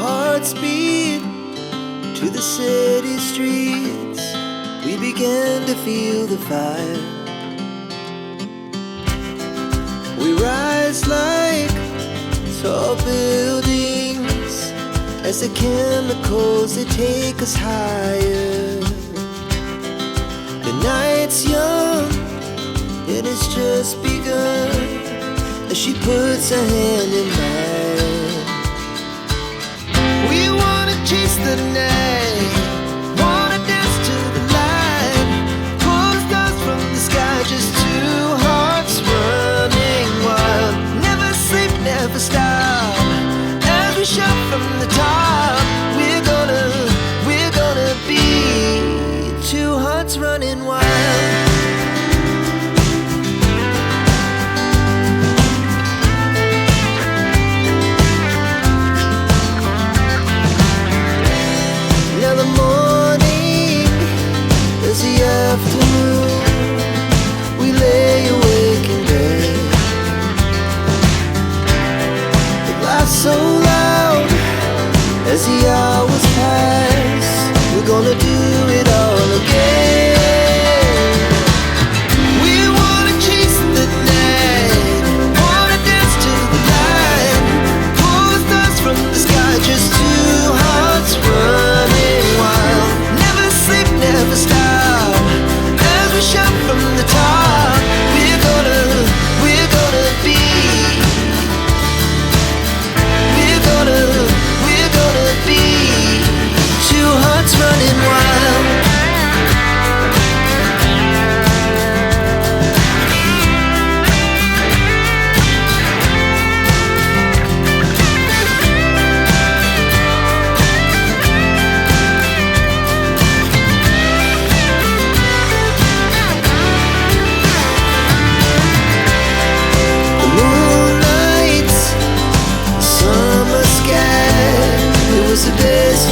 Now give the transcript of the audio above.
hearts beat to the city streets. We began to feel the fire. We rise like tall buildings as the chemicals, they take us higher. The night's young, it has just begun, as she puts her hand in mine. We wanna chase the night, wanna dance to the light, pull stars from the sky, just two hearts running wild. Never sleep, never stop, as we shout from the top. We're gonna be two hearts running wild. Now the morning is the afternoon. We lay awake in bed. The laughs so loud as the hours pass. We're gonna do it all again. We wanna chase the night, wanna dance to the light, pull the stars from the sky, just two hearts running wild. Never sleep, never stop, as we shout from the top. We're gonna be, we're gonna be two hearts running wild. The moonlight, summer sky, it was the best